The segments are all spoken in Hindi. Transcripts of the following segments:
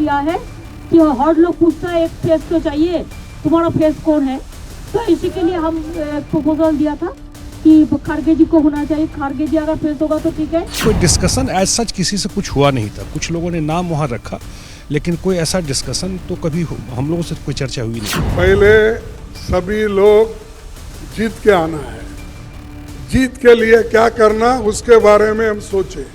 किया है कि हर लोग पूछता है एक फेस तो चाहिए, तुम्हारा फेस कौन है। तो इसी के लिए हम प्रपोजल दिया था कि खड़गे जी को होना चाहिए, खड़गे जी अगर फेस होगा तो ठीक है। कोई डिस्कशन एज सच किसी से कुछ हुआ नहीं था, कुछ लोगों ने नाम वहाँ रखा, लेकिन कोई ऐसा डिस्कशन तो कभी हम लोगों से कोई चर्चा हुई नहीं। पहले सभी लोग जीत के आना है, जीत के लिए क्या करना उसके बारे में हम सोचे।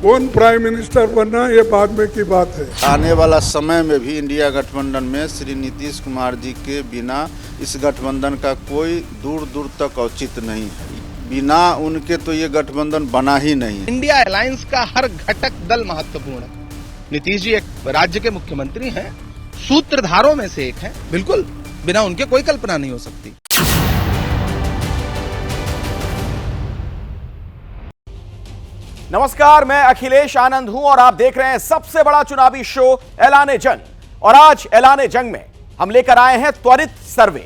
कौन प्राइम मिनिस्टर बनना ये बाद में की बात है। आने वाला समय में भी इंडिया गठबंधन में श्री नीतीश कुमार जी के बिना इस गठबंधन का कोई दूर दूर तक औचित्य नहीं है। बिना उनके तो ये गठबंधन बना ही नहीं। इंडिया अलायंस का हर घटक दल महत्वपूर्ण है। नीतीश जी एक राज्य के मुख्यमंत्री हैं, सूत्रधारों में से एक हैं। बिल्कुल बिना उनके कोई कल्पना नहीं हो सकती। नमस्कार, मैं अखिलेश आनंद हूं और आप देख रहे हैं सबसे बड़ा चुनावी शो ऐलाने जंग। और आज ऐलाने जंग में हम लेकर आए हैं त्वरित सर्वे।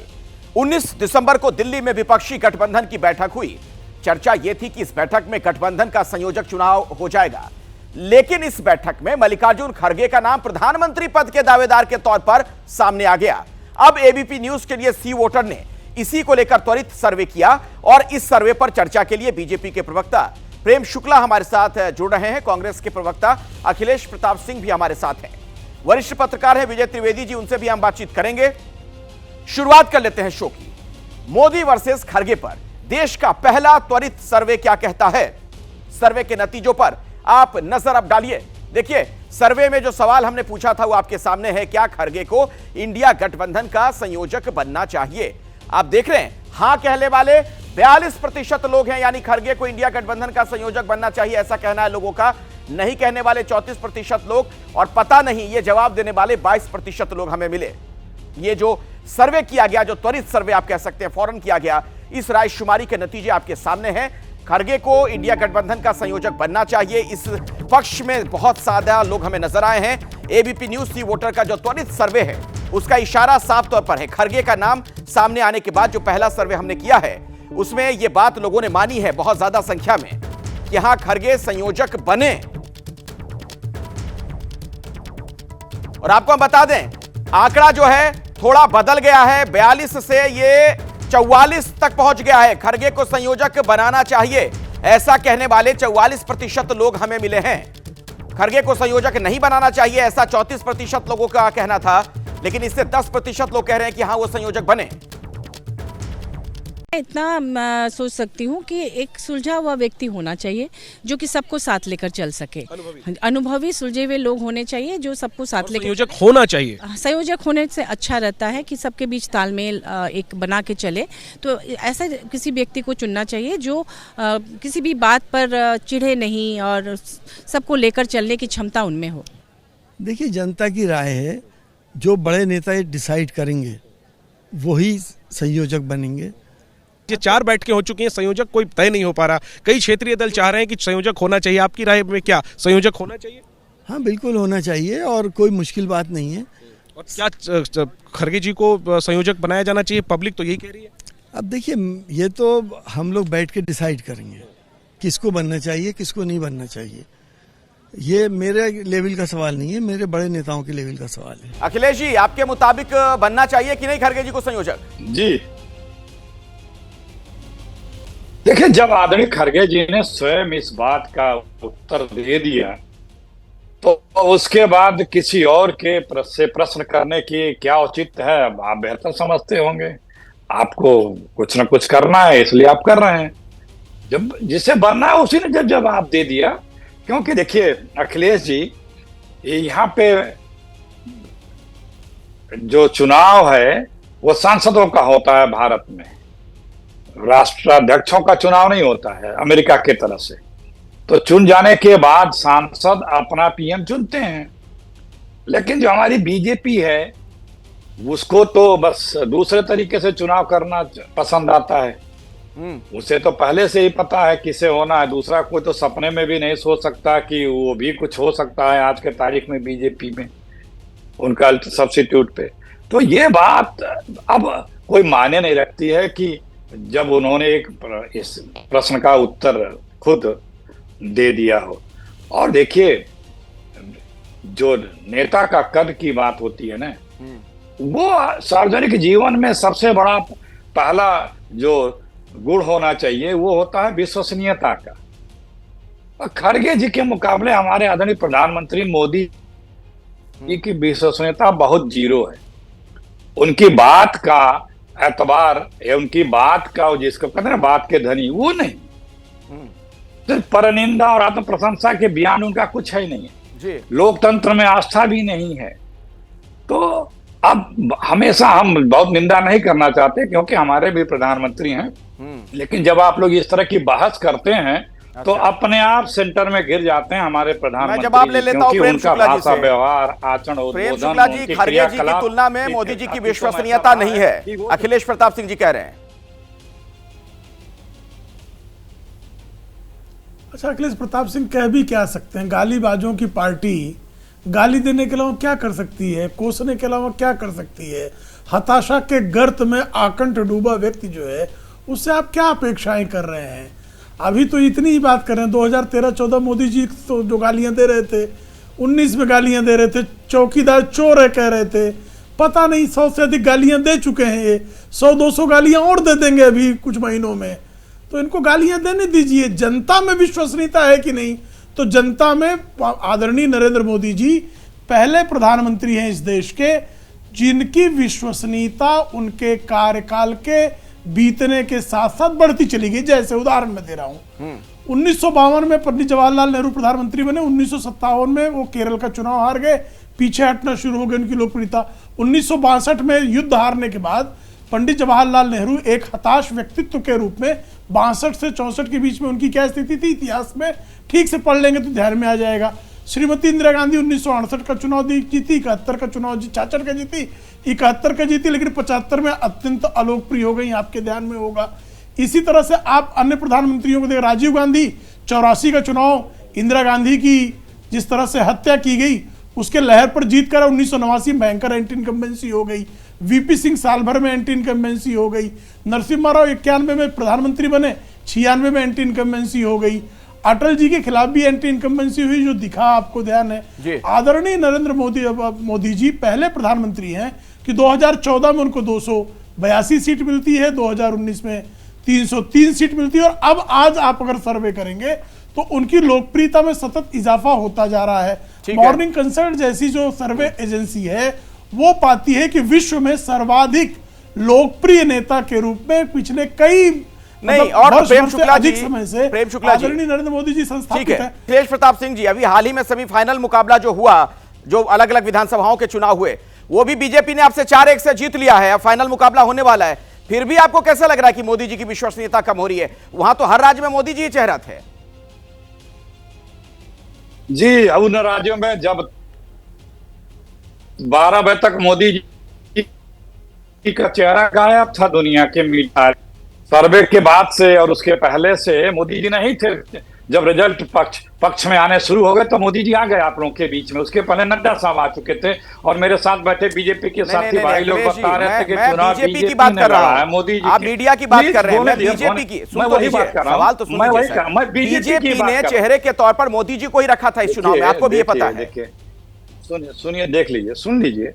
19 दिसंबर को दिल्ली में विपक्षी गठबंधन की बैठक हुई। चर्चा यह थी कि इस बैठक में गठबंधन का संयोजक चुनाव हो जाएगा, लेकिन इस बैठक में मल्लिकार्जुन खड़गे का नाम प्रधानमंत्री पद के दावेदार के तौर पर सामने आ गया। अब एबीपी न्यूज के लिए सी वोटर ने इसी को लेकर त्वरित सर्वे किया और इस सर्वे पर चर्चा के लिए बीजेपी के प्रवक्ता प्रेम शुक्ला हमारे साथ जुड़ रहे हैं। कांग्रेस के प्रवक्ता अखिलेश प्रताप सिंह भी हमारे साथ हैं। वरिष्ठ पत्रकार हैं विजय त्रिवेदी जी, उनसे भी हम बातचीत करेंगे। शुरुआत कर लेते हैं शो की। मोदी वर्सेस खड़गे पर देश का पहला त्वरित सर्वे क्या कहता है? सर्वे के नतीजों पर आप नजर अब डालिए। देखिए, सर्वे में जो सवाल हमने पूछा था वो आपके सामने है। क्या खड़गे को इंडिया गठबंधन का संयोजक बनना चाहिए? आप देख रहे हैं, हां कहने वाले 42% लोग हैं, यानी खड़गे को इंडिया गठबंधन का संयोजक बनना चाहिए ऐसा कहना है लोगों का। नहीं कहने वाले 34% लोग और पता नहीं ये जवाब देने वाले 22% लोग हमें मिले। ये जो सर्वे किया गया, जो त्वरित सर्वे आप कह सकते हैं, फौरन किया गया, इस रायशुमारी के नतीजे आपके सामने हैं। खड़गे को इंडिया गठबंधन का संयोजक बनना चाहिए, इस पक्ष में बहुत ज्यादा लोग हमें नजर आए हैं। एबीपी न्यूज सी वोटर का जो त्वरित सर्वे है उसका इशारा साफ तौर पर है। खड़गे का नाम सामने आने के बाद जो पहला सर्वे हमने किया है उसमें यह बात लोगों ने मानी है बहुत ज्यादा संख्या में कि हां, खड़गे संयोजक बने। और आपको हम बता दें, आंकड़ा जो है थोड़ा बदल गया है। 42 से ये 44 तक पहुंच गया है। खड़गे को संयोजक बनाना चाहिए ऐसा कहने वाले 44% लोग हमें मिले हैं। खड़गे को संयोजक नहीं बनाना चाहिए ऐसा 34% लोगों का कहना था, लेकिन इससे 10% लोग कह रहे हैं कि हां वो संयोजक बने। इतना सोच सकती हूँ कि एक सुलझा हुआ व्यक्ति होना चाहिए जो कि सबको साथ लेकर चल सके। अनुभवी सुलझे हुए लोग होने चाहिए जो सबको साथ लेकर। संयोजक होना चाहिए। संयोजक होने से अच्छा रहता है कि सबके बीच तालमेल एक बना के चले। तो ऐसा किसी व्यक्ति को चुनना चाहिए जो किसी भी बात पर चिढ़े नहीं और सबको लेकर चलने की क्षमता उनमें हो। देखिए, जनता की राय है, जो बड़े नेता डिसाइड करेंगे वही संयोजक बनेंगे। ये 4 बैठकें हो चुकी हैं, संयोजक कोई तय नहीं हो पा रहा। कई क्षेत्रीय दल चाह रहे हैं कि संयोजक होना चाहिए। आपकी राय में क्या संयोजक होना चाहिए? हाँ, बिल्कुल होना चाहिए और कोई मुश्किल बात नहीं है। और क्या खड़गे जी को संयोजक बनाया जाना चाहिए? पब्लिक तो यही कह रही है। अब देखिए, ये तो हम लोग बैठ के डिसाइड करेंगे किसको बनना चाहिए, किसको नहीं बनना चाहिए। ये मेरे लेवल का सवाल नहीं है, मेरे बड़े नेताओं के लेवल का सवाल है। अखिलेश जी, आपके मुताबिक बनना चाहिए कि नहीं खड़गे जी को संयोजक? जी देखिए, जब आदरणीय खड़गे जी ने स्वयं इस बात का उत्तर दे दिया तो उसके बाद किसी और के से प्रश्न करने की क्या औचित्य है? आप बेहतर समझते होंगे। आपको कुछ ना कुछ करना है, इसलिए आप कर रहे हैं। जब जिसे बनना है उसी ने जब जवाब दे दिया। क्योंकि देखिए अखिलेश जी, यहाँ पे जो चुनाव है वो सांसदों का होता है भारत में, राष्ट्राध्यक्षों का चुनाव नहीं होता है अमेरिका के तरफ से। तो चुन जाने के बाद सांसद अपना पीएम चुनते हैं। लेकिन जो हमारी बीजेपी है उसको तो बस दूसरे तरीके से चुनाव करना पसंद आता है। उसे तो पहले से ही पता है किसे होना है। दूसरा कोई तो सपने में भी नहीं सोच सकता कि वो भी कुछ हो सकता है आज के तारीख में बीजेपी में उनका सब्स्टिट्यूट पे। तो ये बात अब कोई मायने नहीं रखती है कि जब उन्होंने इस प्रश्न का उत्तर खुद दे दिया हो। और देखिए, जो नेता का कद की बात होती है ना, वो सार्वजनिक जीवन में सबसे बड़ा पहला जो गुण होना चाहिए वो होता है विश्वसनीयता का। और खड़गे जी के मुकाबले हमारे आदरणीय प्रधानमंत्री मोदी जी की विश्वसनीयता बहुत जीरो है। उनकी बात का एतबार या उनकी बात का जिसको कहते हैं बात के धनी, वो नहीं, सिर्फ परनिंदा और आत्म प्रशंसा के बयान उनका कुछ है ही नहीं है। लोकतंत्र में आस्था भी नहीं है। तो अब हमेशा हम बहुत निंदा नहीं करना चाहते क्योंकि हमारे भी प्रधानमंत्री हैं, लेकिन जब आप लोग इस तरह की बहस करते हैं तो अपने आप सेंटर में गिर जाते हैं हमारे प्रधानमंत्री। मैं जवाब ले लेता हूं प्रेम शुक्ला जी से। व्यवहार, आचरण, प्रेम शुक्ला जी, खड़गे जी की तुलना में मोदी जी की विश्वसनीयता नहीं है, अखिलेश प्रताप सिंह जी कह रहे हैं। अच्छा, अखिलेश प्रताप सिंह कह भी क्या सकते हैं? गालीबाजों की पार्टी गाली देने के अलावा क्या कर सकती है? कोसने के अलावा क्या कर सकती है? हताशा के गर्त में आकंठ डूबा व्यक्ति जो है, उससे आप क्या अपेक्षाएं कर रहे हैं? अभी तो इतनी ही बात कर रहे हैं, 2013-14 मोदी जी तो जो गालियां दे रहे थे, 19 में गालियां दे रहे थे, चौकीदार चोर है कह रहे थे, पता नहीं 100 से अधिक गालियां दे चुके हैं ये, 100-200 गालियां और दे देंगे अभी कुछ महीनों में। तो इनको गालियां देने दीजिए। जनता में विश्वसनीयता है कि नहीं? तो जनता में आदरणीय नरेंद्र मोदी जी पहले प्रधानमंत्री हैं इस देश के जिनकी विश्वसनीयता उनके कार्यकाल के बीतने के साथ साथ बढ़ती चली गई। जैसे उदाहरण मैं दे रहा हूं, 1952 में पंडित जवाहरलाल नेहरू प्रधानमंत्री बने, 1957 में वो केरल का चुनाव हार गए, पीछे हटना शुरू हो गई उनकी लोकप्रियता। 1962 में युद्ध हारने के बाद पंडित जवाहरलाल नेहरू एक हताश व्यक्तित्व के रूप में 62 से 64 के बीच में उनकी क्या स्थिति थी, इतिहास में ठीक से पढ़ लेंगे तो ध्यान में आ जाएगा। श्रीमती इंदिरा गांधी 1968 का चुनाव जीती, 71 का चुनाव 66 का जीती, 71 का जीती, लेकिन 75 में अत्यंत अलोकप्रिय हो गई, आपके ध्यान में होगा। इसी तरह से आप अन्य प्रधानमंत्रियों को देखें, राजीव गांधी 84 का चुनाव, इंदिरा गांधी की जिस तरह से हत्या की गई उसके लहर पर जीत कर 1989 में भयंकर एंटी इनकम्बेंसी हो गई। वीपी सिंह साल भर में एंटी इनकम्बेंसी हो गई। नरसिम्हा राव 91 में प्रधानमंत्री बने, 96 में एंटी इनकम्बेंसी हो गई। अटल जी के खिलाफ भी एंटी इनकम्बेंसी हुई, जो दिखा आपको ध्यान है। आदरणीय नरेंद्र मोदी जी पहले प्रधानमंत्री हैं कि 2014 में उनको 282 सीट मिलती है, 2019 में 303 सीट मिलती है, और अब आज आप अगर सर्वे करेंगे तो उनकी लोकप्रियता में सतत इजाफा होता जा रहा है। मॉर्निंग कंसल्ट जैसी जो सर्वे एजेंसी है वो पाती है कि विश्व में सर्वाधिक लोकप्रिय नेता के रूप में पिछले कई नहीं और प्रेम शुक्ला जी, आदरणीय नरेंद्र मोदी जी संस्थापित है। अखिलेश प्रताप सिंह जी, अभी हाल ही में सेमीफाइनल मुकाबला जो हुआ, जो अलग अलग विधानसभाओं के चुनाव हुए, वो भी बीजेपी ने आपसे 4-1 से जीत लिया है। अब फाइनल मुकाबला होने वाला है, फिर भी आपको कैसा लग रहा है कि मोदी जी की विश्वसनीयता कम हो रही है? वहां तो हर राज्य में मोदी जी चेहरा थे। जी, उन राज्यों में जब 12 बजे तक मोदी जी का चेहरा गायब था दुनिया के मीडिया सर्वे के बाद से और उसके पहले से मोदी जी नहीं थे। जब रिजल्ट पक्ष में आने शुरू हो गए तो मोदी जी आ गए आप लोगों के बीच में। उसके पहले नड्डा साहब आ चुके थे और मेरे साथ बैठे बीजेपी के साथी भाई लोग बता रहे थे कि चुनाव बीजेपी की बात कर रहा है, मोदी जी। आप मीडिया की बात कर रहे हैं, मैं बीजेपी की मैं वही बात कर रहा हूं। सवाल तो सुनिए, बीजेपी ने चेहरे के तौर पर मोदी जी को ही रखा था इस चुनाव में, आपको भी ये पता है। सुनिए, देख लीजिए, सुन लीजिए।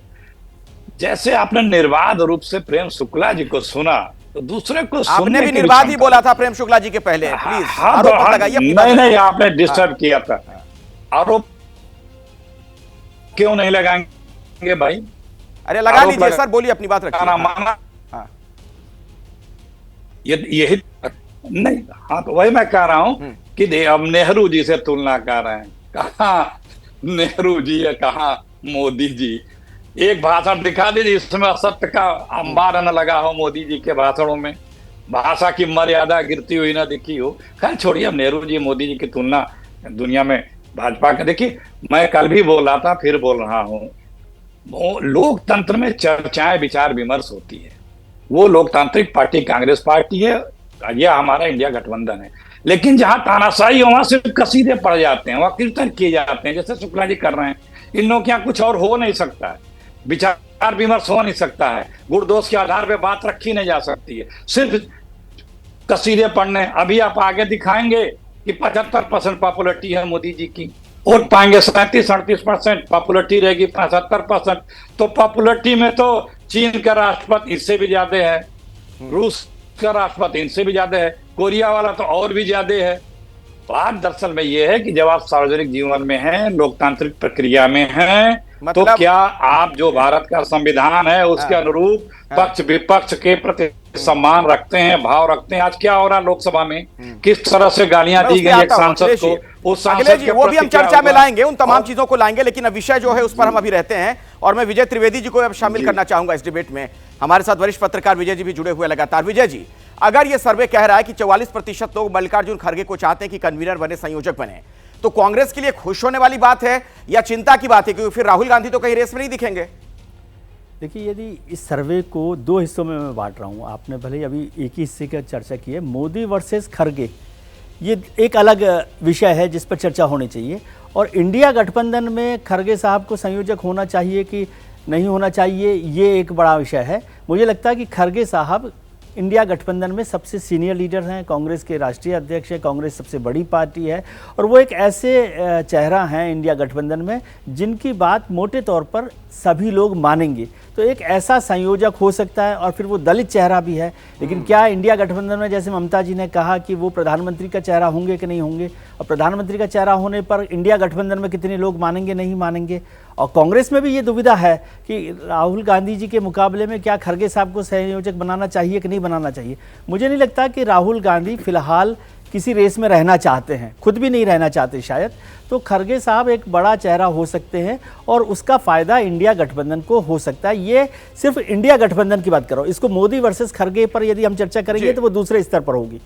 जैसे आपने निर्बाध रूप से प्रेम शुक्ला जी को सुना तो दूसरे को आपने भी निर्बाध ही बोला था प्रेम शुक्ला जी के पहले। प्लीज आरोप लगाइए। नहीं, आपने डिस्टर्ब किया था। आरोप क्यों नहीं लगाएंगे भाई? अरे लगा लीजिए सर, बोलिए, अपनी बात रखिए। माना यही नहीं। हाँ, तो वही मैं कह रहा हूं कि अब नेहरू जी से तुलना कर रहे हैं। कहा नेहरू जी है, कहा मोदी जी। एक भाषण दिखा दीजिए इसमें असत्य का अंबार न लगा हो मोदी जी के भाषणों में, भाषा की मर्यादा गिरती हुई ना दिखी हो। खैर छोड़िए, अब नेहरू जी मोदी जी की तुलना दुनिया में भाजपा का। देखिए, मैं कल भी बोल रहा था, फिर बोल रहा हूं, लोकतंत्र में चर्चाएं विचार विमर्श होती है। वो लोकतांत्रिक पार्टी कांग्रेस पार्टी है, यह हमारा इंडिया गठबंधन है। लेकिन जहां तानाशाही है वहां सिर्फ कसीदे पड़ जाते हैं, वहां कीर्तन किए जाते हैं, जैसे शुक्ला जी कर रहे हैं। इन लोगों के यहाँ कुछ और हो नहीं सकता है, विचार विमर्श हो नहीं सकता है, गुण दोष के आधार पे बात रखी नहीं जा सकती है, सिर्फ कसीदे पढ़ने। अभी आप आगे दिखाएंगे कि 75% पॉपुलरिटी है मोदी जी की, वोट पाएंगे 37-38%, पॉपुलरिटी रहेगी 75%। तो पॉपुलरिटी में तो चीन का राष्ट्रपति इससे भी ज्यादा है, रूस का राष्ट्रपति इनसे भी ज्यादा है, कोरिया वाला तो और भी ज्यादा है। बात दरअसल में ये है कि जब आप सार्वजनिक जीवन में हैं, लोकतांत्रिक प्रक्रिया में हैं, तो क्या आप जो भारत का संविधान है उसके अनुरूप पक्ष विपक्ष के प्रति सम्मान रखते हैं, भाव रखते हैं? आज क्या हो रहा है लोकसभा में, किस तरह से गालियां दी गई एक सांसद को, उस सांसद के वो भी हम चर्चा में लाएंगे, उन तमाम चीजों को लाएंगे, लेकिन अब विषय जो है उस पर हम अभी रहते हैं। और मैं विजय त्रिवेदी जी को अब शामिल करना चाहूंगा इस डिबेट में। हमारे साथ वरिष्ठ पत्रकार विजय जी भी जुड़े हुए लगातार। विजय जी, अगर ये सर्वे कह रहा है कि 44% लोग मल्लिकार्जुन खड़गे को चाहते हैं कि कन्वीनर बने, संयोजक बने, तो कांग्रेस के लिए खुश होने वाली बात है या चिंता की बात है, क्योंकि फिर राहुल गांधी तो कहीं रेस में नहीं दिखेंगे? देखिए, यदि इस सर्वे को दो हिस्सों में मैं बांट रहा हूँ, आपने भले ही अभी एक ही हिस्से की चर्चा की है, मोदी वर्सेस खड़गे, ये एक अलग विषय है जिस पर चर्चा होनी चाहिए। और इंडिया गठबंधन में खड़गे साहब को संयोजक होना चाहिए कि नहीं होना चाहिए, ये एक बड़ा विषय है। मुझे लगता है कि खड़गे साहब इंडिया गठबंधन में सबसे सीनियर लीडर हैं, कांग्रेस के राष्ट्रीय अध्यक्ष हैं, कांग्रेस सबसे बड़ी पार्टी है, और वो एक ऐसे चेहरा हैं इंडिया गठबंधन में जिनकी बात मोटे तौर पर सभी लोग मानेंगे। तो एक ऐसा संयोजक हो सकता है, और फिर वो दलित चेहरा भी है। लेकिन क्या इंडिया गठबंधन में, जैसे ममता जी ने कहा कि वो प्रधानमंत्री का चेहरा होंगे कि नहीं होंगे, और प्रधानमंत्री का चेहरा होने पर इंडिया गठबंधन में कितने लोग मानेंगे नहीं मानेंगे। और कांग्रेस में भी ये दुविधा है कि राहुल गांधी जी के मुकाबले में क्या खड़गे साहब को संयोजक बनाना चाहिए कि नहीं बनाना चाहिए। मुझे नहीं लगता कि राहुल गांधी फिलहाल किसी रेस में रहना चाहते हैं, खुद भी नहीं रहना चाहते शायद। तो खड़गे साहब एक बड़ा चेहरा हो सकते हैं और उसका फायदा इंडिया गठबंधन को हो सकता है। ये सिर्फ इंडिया गठबंधन की बात कर रहा हूं, इसको मोदी वर्सेस खड़गे पर यदि हम चर्चा करेंगे तो वो दूसरे स्तर पर होगी।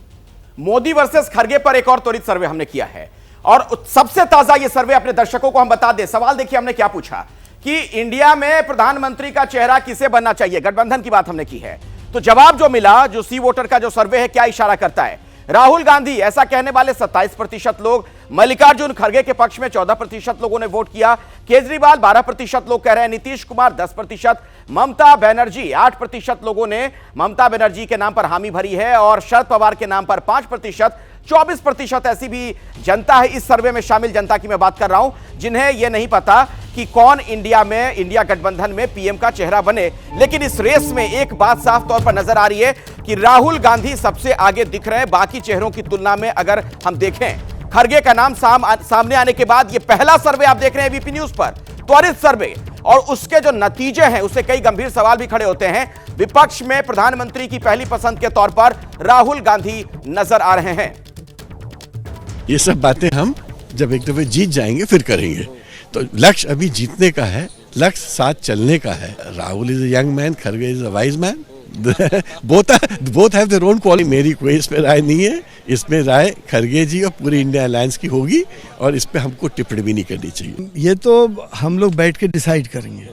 मोदी वर्सेस खड़गे पर एक और त्वरित सर्वे हमने किया है, और सबसे ताजा ये सर्वे अपने दर्शकों को हम बता दें। सवाल देखिए हमने क्या पूछा कि इंडिया में प्रधानमंत्री का चेहरा किसे बनना चाहिए, गठबंधन की बात हमने की है। तो जवाब जो मिला, जो सी वोटर का जो सर्वे है, क्या इशारा करता है? राहुल गांधी ऐसा कहने वाले 27% लोग, मल्लिकार्जुन खड़गे के पक्ष में 14% लोगों ने वोट किया, केजरीवाल 12% लोग कह रहे हैं, नीतीश कुमार 10%, ममता बनर्जी 8% लोगों ने ममता बनर्जी के नाम पर हामी भरी है, और शरद पवार के नाम पर 5%, 24% ऐसी भी जनता है इस सर्वे में शामिल जनता की मैं बात कर रहा हूं जिन्हें यह नहीं पता कि कौन इंडिया में, इंडिया गठबंधन में पीएम का चेहरा बने। लेकिन इस रेस में एक बात साफ तौर पर नजर आ रही है कि राहुल गांधी सबसे आगे दिख रहे हैं बाकी चेहरों की तुलना में। अगर हम देखें खड़गे का नाम सामने आने के बाद, ये पहला सर्वे आप देख रहे हैं एबीपी न्यूज पर, त्वरित सर्वे, और उसके जो नतीजे हैं उससे कई गंभीर सवाल भी खड़े होते हैं। विपक्ष में प्रधानमंत्री की पहली पसंद के तौर पर राहुल गांधी नजर आ रहे हैं। ये सब बातें हम जब एक दफे जीत जाएंगे फिर करेंगे। तो लक्ष्य अभी जीतने का है, लक्ष्य साथ चलने का है। Rahul is a young man, खड़गे is a wise man, both have their own quality. मेरी कोई इस पे राय नहीं है, इसमें राय खड़गे जी और पूरी इंडिया अलायंस की होगी, और इस पे हमको टिप्पणी भी नहीं करनी चाहिए। ये तो हम लोग बैठ के डिसाइड करेंगे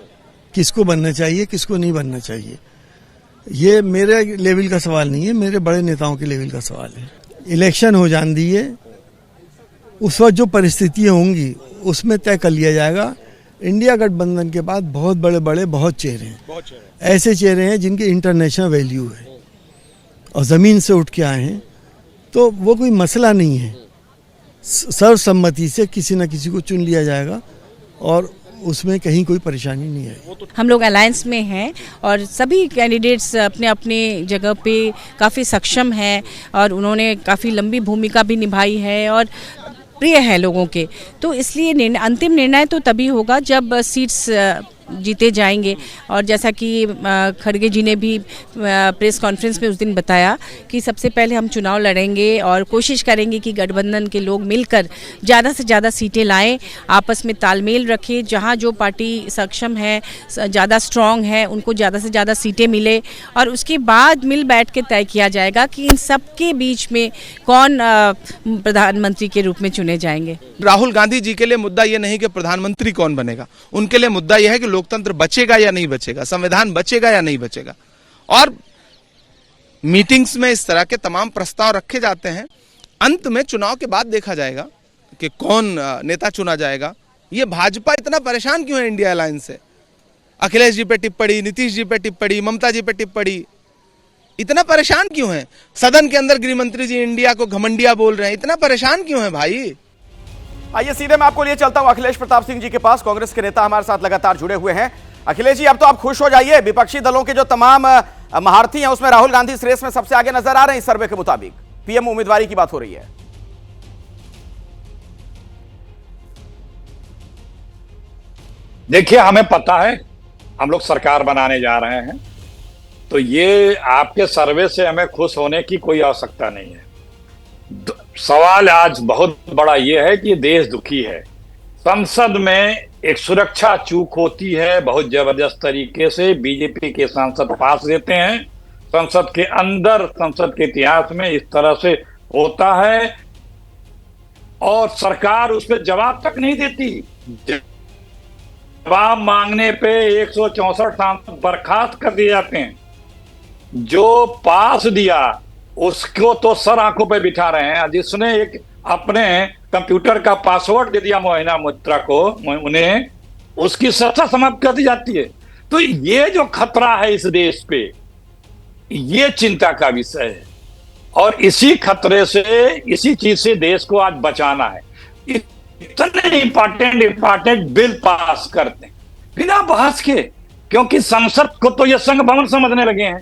किसको बनना चाहिए, किसको नहीं बनना चाहिए। ये मेरे लेवल का सवाल नहीं है, मेरे बड़े नेताओं के लेवल का सवाल है। इलेक्शन हो जान दिए, उस वक्त जो परिस्थितियां होंगी उसमें तय कर लिया जाएगा। इंडिया गठबंधन के बाद बहुत बड़े बड़े बहुत चेहरे हैं, ऐसे चेहरे हैं जिनके इंटरनेशनल वैल्यू है और ज़मीन से उठ के आए हैं, तो वो कोई मसला नहीं है। सर्वसम्मति से किसी न किसी को चुन लिया जाएगा और उसमें कहीं कोई परेशानी नहीं है। हम लोग अलायंस में हैं और सभी कैंडिडेट्स अपने अपने जगह पे काफ़ी सक्षम हैं और उन्होंने काफ़ी लंबी भूमिका भी निभाई है और प्रिय है लोगों के। तो इसलिए अंतिम निर्णय तो तभी होगा जब सीट्स जीते जाएंगे। और जैसा कि खड़गे जी ने भी प्रेस कॉन्फ्रेंस में उस दिन बताया कि सबसे पहले हम चुनाव लड़ेंगे और कोशिश करेंगे कि गठबंधन के लोग मिलकर ज़्यादा से ज़्यादा सीटें लाएं, आपस में तालमेल रखें, जहां जो पार्टी सक्षम है, ज़्यादा स्ट्रॉन्ग है, उनको ज़्यादा से ज़्यादा सीटें मिले और उसके बाद मिल बैठ के तय किया जाएगा कि इन सब के बीच में कौन प्रधानमंत्री के रूप में चुने जाएंगे। राहुल गांधी जी के लिए मुद्दा ये नहीं कि प्रधानमंत्री कौन बनेगा, उनके लिए मुद्दा यह है कि लोकतंत्र बचेगा या नहीं बचेगा, संविधान बचेगा या नहीं बचेगा। और मीटिंग्स में इस तरह के तमाम प्रस्ताव रखे जाते हैं। अंत में चुनाव के बाद देखा जाएगा कि कौन नेता चुना जाएगा। ये भाजपा इतना परेशान क्यों है इंडिया अलायंस से? अखिलेश जी पे टिप्पणी, नीतीश जी पे टिप्पणी, ममता जी पे टिप्पणी, इतना परेशान क्यों है? सदन के अंदर गृह मंत्री जी इंडिया को घमंडिया बोल रहे हैं, इतना परेशान क्यों है भाई? आइए सीधे मैं आपको लिए चलता हूं अखिलेश प्रताप सिंह जी के पास। कांग्रेस के नेता हमारे साथ लगातार जुड़े हुए हैं। अखिलेश जी, अब तो आप खुश हो जाइए, विपक्षी दलों के जो तमाम महारथी हैं उसमें राहुल गांधी इस रेस में सबसे आगे नजर आ रहे हैं। इस सर्वे के मुताबिक पीएम उम्मीदवारी की बात हो रही है। देखिए, हमें पता है हम लोग सरकार बनाने जा रहे हैं, तो ये आपके सर्वे से हमें खुश होने की कोई आवश्यकता नहीं है। सवाल आज बहुत बड़ा ये है कि देश दुखी है। संसद में एक सुरक्षा चूक होती है, बहुत जबरदस्त तरीके से बीजेपी के सांसद पास देते हैं। संसद के अंदर, संसद के इतिहास में इस तरह से होता है और सरकार उस पर जवाब तक नहीं देती। जवाब मांगने पे 164 सांसद बर्खास्त कर दिए जाते हैं। जो पास दिया उसको तो सर आंखों पे बिठा रहे हैं। जिसने एक अपने कंप्यूटर का पासवर्ड दे दिया मोहिना मोइत्रा को, उन्हें उसकी सत्ता समाप्त कर दी जाती है। तो ये जो खतरा है इस देश पे, ये चिंता का विषय है और इसी खतरे से, इसी चीज से देश को आज बचाना है। इतने इंपॉर्टेंट बिल पास करते हैं बिना बहस के, क्योंकि संसद को तो ये संघ भवन समझने लगे हैं।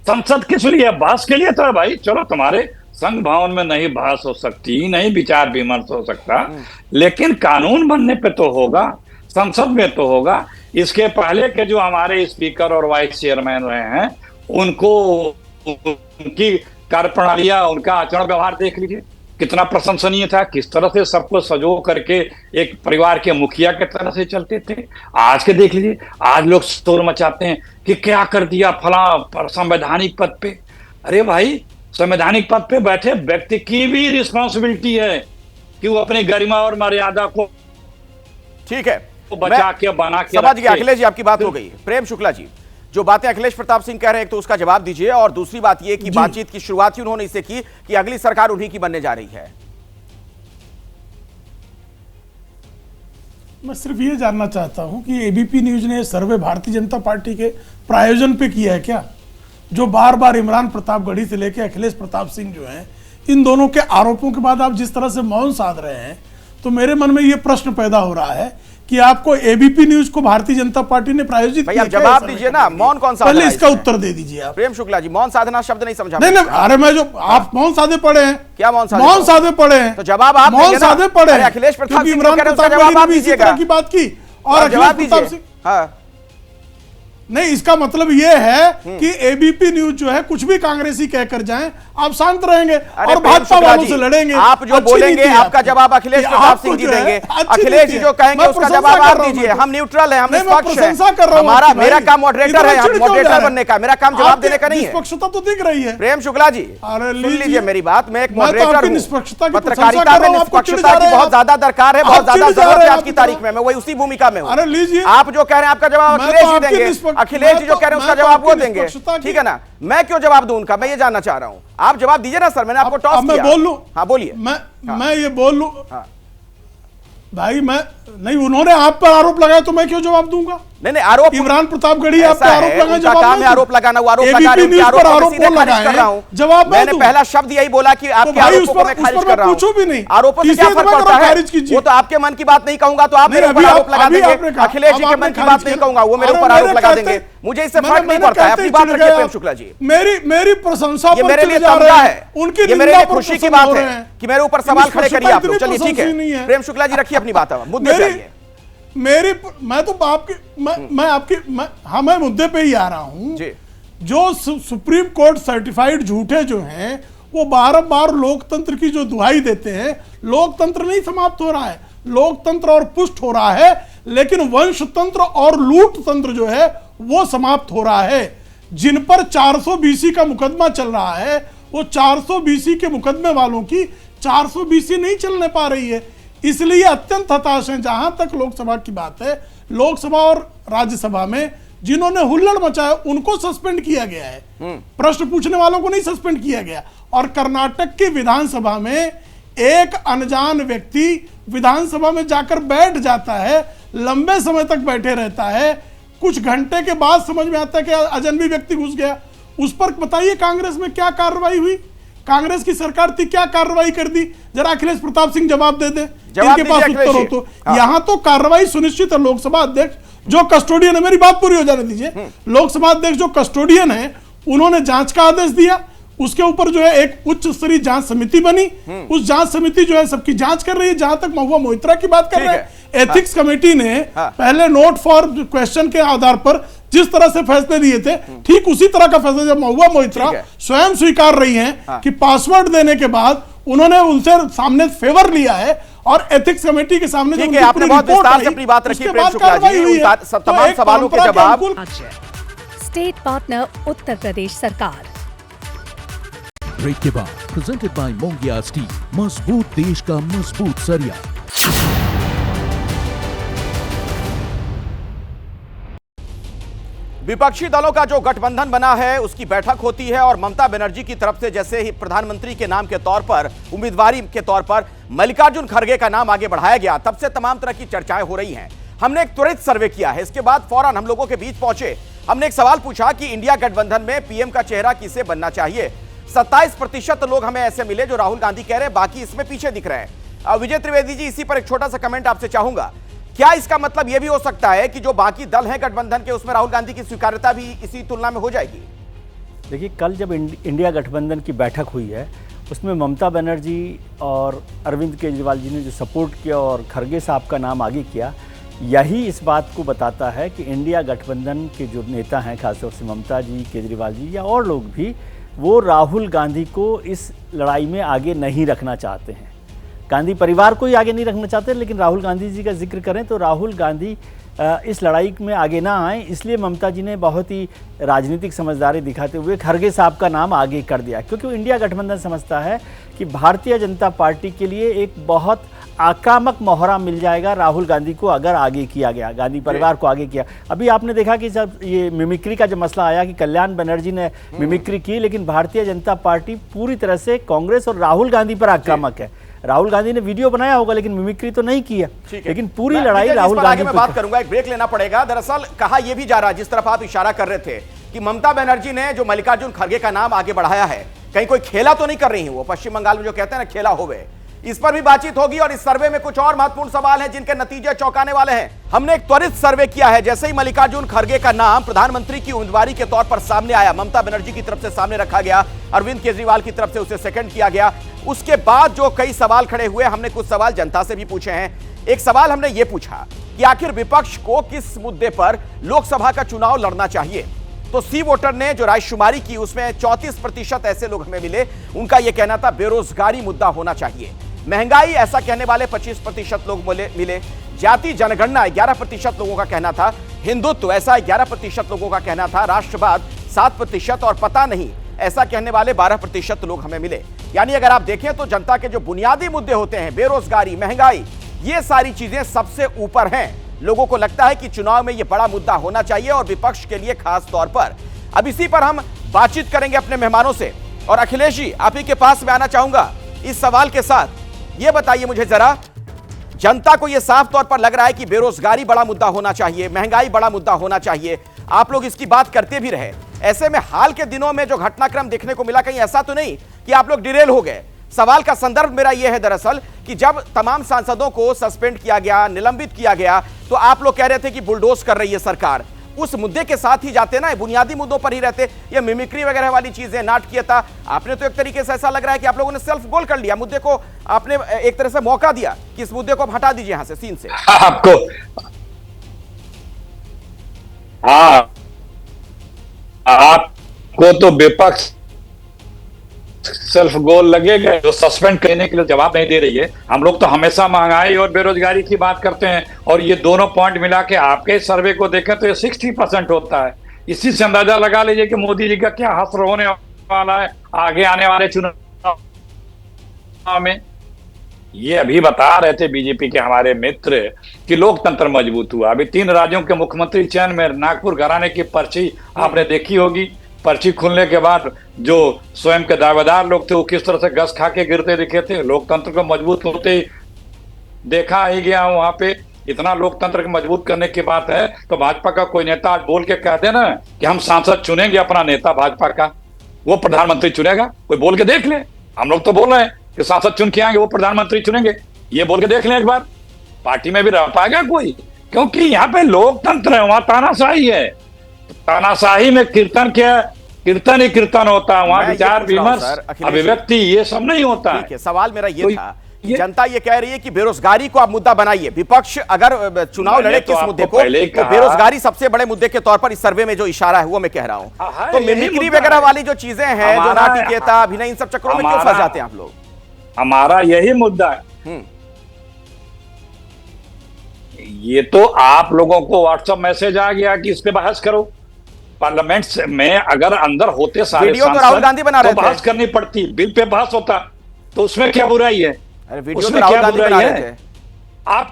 संसद किस लिए? बहस के लिए। तो भाई चलो, तुम्हारे संघ भवन में नहीं बहस हो सकती, नहीं विचार विमर्श हो सकता, लेकिन कानून बनने पे तो होगा, संसद में तो होगा। इसके पहले के जो हमारे स्पीकर और वाइस चेयरमैन रहे हैं, उनको उनकी कार्यप्रणालियां, उनका आचरण व्यवहार देख लीजिए, कितना प्रशंसनीय था। किस तरह से सबको सजो करके एक परिवार के मुखिया के तरह से चलते थे। आज के देख लीजिए, आज लोग शोर मचाते हैं कि क्या कर दिया फला संवैधानिक पद पे। अरे भाई, संवैधानिक पद पे बैठे व्यक्ति की भी रिस्पॉन्सिबिलिटी है कि वो अपनी गरिमा और मर्यादा को, ठीक है, बचा के बना के समझ गया। अखिलेश जी, आपकी बात हो गई। प्रेम शुक्ला जी, जो बातें अखिलेश प्रताप सिंह कह रहे हैं, तो उसका जवाब दीजिए। और दूसरी बात यह कि बातचीत की शुरुआत ही उन्होंने इससे की कि अगली सरकार उन्हीं की बनने जा रही है। मैं सिर्फ ये जानना चाहता हूं कि एबीपी न्यूज ने सर्वे भारतीय जनता पार्टी के प्रायोजन पे किया है क्या? जो बार बार इमरान प्रतापगढ़ी से लेकर अखिलेश प्रताप सिंह जो हैं, इन दोनों के आरोपों के बाद आप जिस तरह से मौन साध रहे हैं, तो मेरे मन में ये प्रश्न पैदा हो रहा है कि आपको एबीपी न्यूज को भारतीय जनता पार्टी ने प्रायोजित किया। जवाब दीजिए ना, मौन कौन सा? पहले इसका उत्तर दे दीजिए आप। प्रेम शुक्ला जी, मौन साधना शब्द नहीं समझा। नहीं, अरे मैं जो आप मौन साधे पड़े हैं। क्या मौन साधे? मौन साधे पड़े हैं, तो जवाब आप मौन साधे पड़े हैं। अखिलेश प्रताप सिंह इमरान प्रतापगढ़ी भी इसी तरह की बात की और अखिलेश प्रताप सिंह, हाँ, नहीं, इसका मतलब यह है कि एबीपी न्यूज जो है कुछ भी कांग्रेसी कहकर जाएं, आप शांत रहेंगे और भाजपा वालों से लड़ेंगे। आप जो बोलेंगे आपका जवाब अखिलेश प्रताप सिंह जी देंगे। अखिलेश जी जो कहेंगे उसका जवाब आप दीजिए। हम न्यूट्रल हैं, हम निष्पक्ष हैं। हमारा, मेरा काम मॉडरेटर है, मॉडरेटर बनने का। मेरा काम जवाब देने का नहीं है। निष्पक्षता तो दिख रही है। प्रेम शुक्ला जी, सुन लीजिए मेरी बात। मैं एक मॉडरेटर हूं। पत्रकारिता में निष्पक्षता की बहुत ज्यादा दरकार है, बहुत ज्यादा जरूरत है आज की तारीख में। मैं वही उसी भूमिका में हूं। अरे लीजिए, आप जो कह रहे हैं आपका जवाब अखिलेश जी देंगे, अखिलेश जी जो कह रहे हैं उसका जवाब वो देंगे, ठीक है ना? मैं क्यों जवाब दूं उनका? मैं ये जानना चाह रहा हूं। आप जवाब दीजिए ना सर, मैंने आपको टॉस किया। मैं बोल लूं? हाँ बोलिए। मैं ये बोल लूं? भाई मैं नहीं, उन्होंने आप पर आरोप लगाया तो मैं क्यों जवाब दूंगा? नहीं, आरोप इमरान प्रतापगढ़ी आप पे आरोप लगाए, जवाब काम है आरोप लगाना। वो आरोप लगा रहे हैं, आरोप सीधे खारिज कर रहा हूं। जवाब मैंने पहला शब्द यही बोला कि आपके आरोपों को मैं खारिज कर रहा हूं। पूछो भी नहीं, आरोपों से क्या फर्क पड़ता है? वो तो आपके मन की बात नहीं कहूंगा तो आप मेरे ऊपर आरोप लगा देंगे। अखिलेश जी के मन की बात नहीं कहूंगा, वो मेरे ऊपर आरोप लगा देंगे। मुझे इससे फर्क नहीं पड़ता है। अपनी बात रखिए प्रेम शुक्ला जी। मेरी प्रशंसा ये मेरे लिए तमगा है, ये मेरे लिए खुशी की बात है कि मेरे ऊपर सवाल खड़े करिए आप लोग। चलिए ठीक है, प्रेम शुक्ला जी रखिए अपनी बात, मुद्दे पे आइए। मैं तो आपके मैं मुद्दे पे ही आ रहा हूं। जो सुप्रीम कोर्ट सर्टिफाइड झूठे जो हैं, वो बार-बार लोकतंत्र की जो दुहाई देते हैं, लोकतंत्र नहीं समाप्त हो रहा है, लोकतंत्र और पुष्ट हो रहा है, लेकिन वंशतंत्र और लूट तंत्र जो है वो समाप्त हो रहा है। जिन पर 400 बीसी का मुकदमा चल रहा है, वो 400 बीसी के मुकदमे वालों की 400 बीसी नहीं चलने पा रही है। इसलिए अत्यंत हताश हैं। जहां तक लोकसभा की बात है, लोकसभा और राज्यसभा में जिन्होंने हुल्लड़ मचाया उनको सस्पेंड किया गया है, प्रश्न पूछने वालों को नहीं सस्पेंड किया गया। और कर्नाटक की विधानसभा में एक अनजान व्यक्ति विधानसभा में जाकर बैठ जाता है, लंबे समय तक बैठे रहता है, कुछ घंटे के बाद समझ में आता है कि अजनबी व्यक्ति घुस गया। उस पर बताइए कांग्रेस में क्या कार्रवाई हुई? कांग्रेस की सरकार थी, क्या कार्रवाई कर दी? जरा अखिलेश प्रताप सिंह जवाब दे दे, जवाब इनके पास दीजिए उत्तर हो अखिलेश तो। जी। यहाँ तो कार्रवाई सुनिश्चित है। लोकसभा अध्यक्ष जो कस्टोडियन है, मेरी बात पूरी हो जाने दीजिए, लोकसभा अध्यक्ष जो कस्टोडियन है उन्होंने जांच का आदेश दिया, उसके ऊपर जो है एक उच्च स्तरीय जांच समिति बनी, उस जांच समिति जो है सबकी जांच कर रही है। जहां तक महुआ मोइत्रा की बात कर रहे हैं, एथिक्स कमेटी ने पहले नोट फॉर क्वेश्चन के आधार पर जिस तरह से फैसले दिए थे, ठीक उसी तरह का फैसला जब महुआ मोइत्रा स्वयं स्वीकार रही हैं कि पासवर्ड देने के बाद उन्होंने उनसे सामने फेवर लिया है और एथिक्स कमेटी के सामने ठीक है, आपने बहुत विस्तार से अपनी बात रखी प्रेम शुक्ला जी, उन तमाम सवालों के जवाब। स्टेट पार्टनर उत्तर प्रदेश सरकार। ब्रेक के बाद प्रेजेंटेड बाय मोंगिया स्टील, मजबूत देश का मजबूत सरिया। विपक्षी दलों का जो गठबंधन बना है उसकी बैठक होती है और ममता बनर्जी की तरफ से जैसे ही प्रधानमंत्री के नाम के तौर पर, उम्मीदवारी के तौर पर मल्लिकार्जुन खड़गे का नाम आगे बढ़ाया गया, तब से तमाम तरह की चर्चाएं हो रही हैं। हमने एक त्वरित सर्वे किया है, इसके बाद फौरन हम लोगों के बीच पहुंचे। हमने एक सवाल पूछा कि इंडिया गठबंधन में पीएम का चेहरा किसे बनना चाहिए। 27% लोग हमें ऐसे मिले जो राहुल गांधी कह रहे हैं, बाकी इसमें पीछे दिख रहे हैं। विजय त्रिवेदी जी, इसी पर एक छोटा सा कमेंट आपसे चाहूंगा। क्या इसका मतलब यह भी हो सकता है कि जो बाकी दल हैं गठबंधन के, उसमें राहुल गांधी की स्वीकार्यता भी इसी तुलना में हो जाएगी? देखिए, कल जब इंडिया गठबंधन की बैठक हुई है उसमें ममता बनर्जी और अरविंद केजरीवाल जी ने जो सपोर्ट किया और खड़गे साहब का नाम आगे किया, यही इस बात को बताता है कि इंडिया गठबंधन के जो नेता हैं, खासतौर से ममता जी, केजरीवाल जी या और लोग भी, वो राहुल गांधी को इस लड़ाई में आगे नहीं रखना चाहते हैं। गांधी परिवार को ही आगे नहीं रखना चाहते, लेकिन राहुल गांधी जी का जिक्र करें तो राहुल गांधी इस लड़ाई में आगे ना आए, इसलिए ममता जी ने बहुत ही राजनीतिक समझदारी दिखाते हुए खड़गे साहब का नाम आगे कर दिया, क्योंकि इंडिया गठबंधन समझता है कि भारतीय जनता पार्टी के लिए एक बहुत आक्रामक मोहरा मिल जाएगा राहुल गांधी को अगर आगे किया गया, गांधी परिवार को आगे किया। अभी आपने देखा कि जब ये मिमिक्री का जो मसला आया कि कल्याण बनर्जी ने मिमिक्री की, लेकिन भारतीय जनता पार्टी पूरी तरह से कांग्रेस और राहुल गांधी पर आक्रामक है। राहुल गांधी ने वीडियो बनाया होगा लेकिन मिमिक्री तो नहीं की है, लेकिन पूरी लड़ाई राहुल गांधी में बात करूंगा, एक ब्रेक लेना पड़ेगा। दरअसल कहा यह भी जा रहा है, जिस तरफ आप इशारा कर रहे थे कि ममता बनर्जी ने जो मल्लिकार्जुन खड़गे का नाम आगे बढ़ाया है, कहीं कोई खेला तो नहीं कर रही है वो, पश्चिम बंगाल में जो कहते हैं ना खेला होवे, इस पर भी बातचीत होगी। और इस सर्वे में कुछ और महत्वपूर्ण सवाल हैं जिनके नतीजे चौंकाने वाले हैं। हमने एक त्वरित सर्वे किया है, जैसे ही मल्लिकार्जुन खड़गे का नाम प्रधानमंत्री की उम्मीदवारी के तौर पर सामने आया, ममता बनर्जी की तरफ से सामने रखा गया, अरविंद केजरीवाल की तरफ से उसे सेकंड किया गया, उसके बाद जो कई सवाल खड़े हुए, हमने कुछ सवाल जनता से भी पूछे हैं। एक सवाल हमने ये पूछा कि आखिर विपक्ष को किस मुद्दे पर लोकसभा का चुनाव लड़ना चाहिए। तो सी वोटर ने जो रायशुमारी की उसमें 34% ऐसे लोग हमें मिले, उनका यह कहना था बेरोजगारी मुद्दा होना चाहिए। महंगाई, ऐसा कहने वाले 25% लोग मिले। जाति जनगणना 11% लोगों का कहना था। हिंदुत्व, ऐसा 11% लोगों का कहना था। राष्ट्रवाद 7% और पता नहीं, ऐसा कहने वाले 12% लोग हमें मिले। यानी अगर आप देखें तो जनता के जो बुनियादी मुद्दे होते हैं, बेरोजगारी, महंगाई, ये सारी चीजें सबसे ऊपर हैं। लोगों को लगता है कि चुनाव में यह बड़ा मुद्दा होना चाहिए और विपक्ष के लिए खास तौर पर। अब इसी पर हम बातचीत करेंगे अपने मेहमानों से। और अखिलेश जी, आप ही के पास में आना चाहूंगा इस सवाल के साथ। यह बताइए मुझे जरा, जनता को यह साफ तौर पर लग रहा है कि बेरोजगारी बड़ा मुद्दा होना चाहिए, महंगाई बड़ा मुद्दा होना चाहिए, आप लोग इसकी बात करते भी रहे। ऐसे में हाल के दिनों में जो घटनाक्रम देखने को मिला, कहीं ऐसा तो नहीं कि आप लोग डिरेल हो गए? सवाल का संदर्भ मेरा यह है दरअसल कि जब तमाम सांसदों को सस्पेंड किया गया, निलंबित किया गया, तो आप लोग कह रहे थे कि बुलडोज कर रही है सरकार। उस मुद्दे के साथ ही जाते ना, बुनियादी मुद्दों पर ही रहते। ये मिमिक्री वगैरह वाली चीजें, नाटकीयता, आपने तो एक तरीके से ऐसा लग रहा है कि आप लोगों ने सेल्फ गोल कर लिया, मुद्दे को आपने एक तरह से मौका दिया कि इस मुद्दे को आप हटा दीजिए यहां से, सीन से। आपको तो विपक्ष सेल्फ गोल लगेगा, जो सस्पेंड करने के लिए जवाब नहीं दे रही है। हम लोग तो हमेशा महंगाई और बेरोजगारी की बात करते हैं, और ये दोनों पॉइंट मिला के आपके सर्वे को देखें तो ये 60% होता है। इसी से अंदाजा लगा लीजिए कि मोदी जी का क्या हश्र होने वाला है आगे आने वाले चुनाव में। ये अभी बता रहे थे बीजेपी के हमारे मित्र कि लोकतंत्र मजबूत हुआ। अभी 3 राज्यों के मुख्यमंत्री चयन में नागपुर घराने की पर्ची आपने देखी होगी। पर्ची खुलने के बाद जो स्वयं के दावेदार लोग थे वो किस तरह से गस खा के गिरते दिखे थे। लोकतंत्र को मजबूत होते ही देखा ही गया वहां पे। इतना लोकतंत्र को मजबूत करने की बात है तो भाजपा का कोई नेता आज बोल के कह देना कि हम सांसद चुनेंगे अपना नेता भाजपा का, वो प्रधानमंत्री चुनेगा, कोई बोल के देख ले। हम लोग तो बोल रहे हैं कि सांसद चुन के आएंगे, वो प्रधानमंत्री चुनेंगे, ये बोल के देख लें एक बार, पार्टी में भी रह पाएगा कोई? क्योंकि यहाँ पे लोकतंत्र है, वहां तानाशाही है। तानाशाही में कीर्तन क्या, कीर्तन ही कीर्तन होता है, वहां विचार विमर्श, अभिव्यक्ति, ये सब नहीं होता है। सवाल मेरा ये था, जनता ये कह रही है कि बेरोजगारी को आप मुद्दा बनाइए, विपक्ष अगर चुनाव लड़े किस मुद्दे को, तो बेरोजगारी सबसे बड़े मुद्दे के तौर पर इस सर्वे में जो इशारा है वो मैं कह रहा हूं। तो मिमिक्री वगैरह वाली जो चीजें हैं, जो नाटकीयता, अभिनय, इन सब चक्करों में क्यों फंस जाते हैं आप लोग? हमारा यही मुद्दा है। ये तो आप लोगों को व्हाट्सएप मैसेज आ गया कि इस पे बहस करो। पार्लियामेंट में अगर अंदर होते सारे वीडियो तो राहुल गांधी बना रहे थे, बहस करनी पड़ती, बिल पे बहस होता, तो उसमें क्या बुराई है? वीडियो तो राहुल गांधी बना रहे थे। आप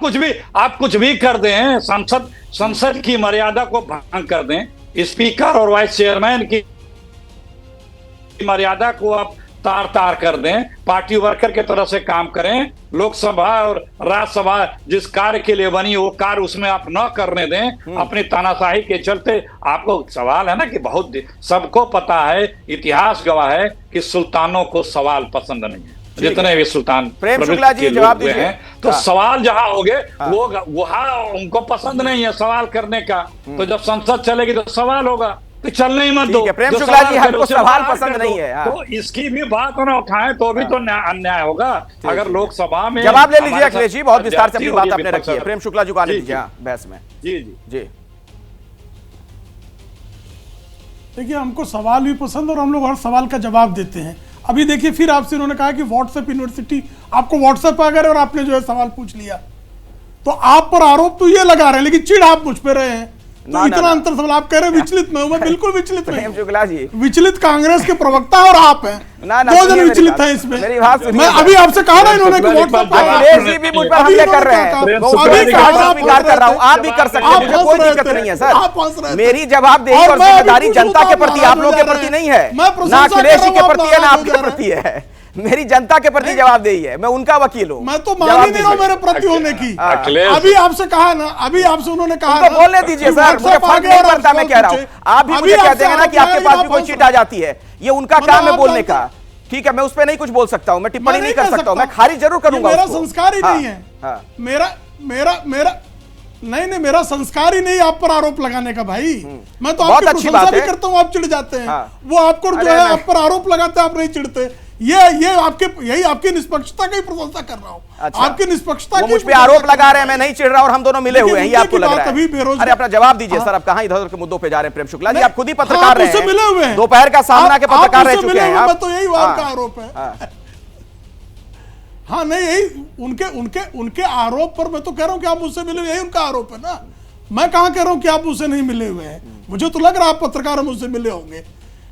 कुछ भी कर दें, संसद की मर्यादा को भंग कर दें, स्पीकर और वाइस चेयरमैन की मर्यादा को आप तार कर दें, पार्टी वर्कर के तरह से काम करें, लोकसभा और राज्यसभा जिस कार्य के लिए बनी वो कार्य उसमें आप न करने दें, अपनी तानाशाही के चलते। आपको सवाल है ना कि बहुत सबको पता है, इतिहास गवाह है कि सुल्तानों को सवाल पसंद नहीं है, जितने भी सुल्तान प्रेम शुक्ला जी जवाब दीजिए हैं, तो सवाल जहां हो गए वो वहां उनको पसंद नहीं है सवाल करने का। तो जब संसद चलेगी तो सवाल होगा, तो चलने ही मत दो। प्रेम शुक्ला जी, हमको सवाल पसंद नहीं है, तो इसकी भी बात ना उठाएं तो भी तो अन्याय होगा। अगर लोकसभा में जवाब ले लीजिए अखिलेश जी, बहुत विस्तार से अपनी बात आपने रखी है। प्रेम शुक्ला जी को आने दीजिए बहस में। जी। देखिए, हमको सवाल भी पसंद और हम लोग हर सवाल का जवाब देते हैं। अभी देखिए, फिर आपसे उन्होंने कहा कि व्हाट्सएप यूनिवर्सिटी, आपको व्हाट्सएप आ गए और आपने जो है सवाल पूछ लिया, तो आप पर आरोप तो ये लगा रहे हैं, लेकिन चिढ़ आप मुझ पे रहे हैं। तो इतना अंतर सवाल आप कह रहे हैं विचलित में हूं, मैं बिल्कुल विचलित नहीं। शुक्ला जी, विचलित कांग्रेस के प्रवक्ता और आप हैं, दो जन विचलित हैं इसमें। मैं अभी आपसे कहा ना इन्होंने कि अखिलेश जी भी मुझ पर हमले कर रहे हैं, स्वीकार कर रहा हूं, आप भी कर सकते हैं, मुझे कोई दिक्कत नहीं है सर। मेरी जवाबदेही और जिम्मेदारी जनता के प्रति, आप लोगों के प्रति नहीं है, ना अखिलेश जी के प्रति है ना आपके प्रति है। मेरी जनता के प्रति जवाबदेही है, मैं उनका वकील हूँ। मैं तो मान ही नहीं रहा मेरे प्रति होने की। अभी आपसे कहा ना, अभी आपसे उन्होंने कहा, बोलने दीजिए सर, मुझे फर्क नहीं पड़ता, मैं कह रहा हूँ। आप भी मुझे कह देंगे ना कि आपके पास भी कोई चिट आ जाती है, ये उनका काम है बोलने का, ठीक है, मैं उस पर नहीं कुछ बोल सकता हूँ, मैं टिप्पणी नहीं कर सकता हूँ, मैं खारिज जरूर करूंगा। मेरा संस्कार ही नहीं है, मेरा मेरा संस्कार ही नहीं आप पर आरोप लगाने का भाई। मैं तो आपकी प्रशंसा भी करता हूँ, आप चिढ़ जाते हैं। वो आपको जो है आप पर आरोप लगाते हैं, आप नहीं चिढ़ते। ये यही आपकी निष्पक्षता की प्रशंसा कर रहा हूँ। अच्छा। आपकी निष्पक्षता वो मुझ पे आरोप लगा रहे हैं, मैं नहीं चिढ़ रहा और हम दोनों मिले हुए हैं, ये आपको लग रहा है। अरे अपना जवाब दीजिए सर, आप कहाँ इधर उधर के मुद्दों पे जा रहे हैं? प्रेम शुक्ला जी, आप खुद ही पत्रकार रहे हैं, मिले हुए हैं, दोपहर का सामना के पत्रकार रह चुके हैं। तो यही का आरोप है। हाँ नहीं, यही उनके आरोप पर मैं तो कह रहा हूँ कि आप मुझसे मिले, यही उनका आरोप है ना। मैं कहाँ कह रहा हूँ कि आप मुझसे नहीं मिले हुए हैं, मुझे तो लग रहा है आप पत्रकार मुझसे मिले होंगे।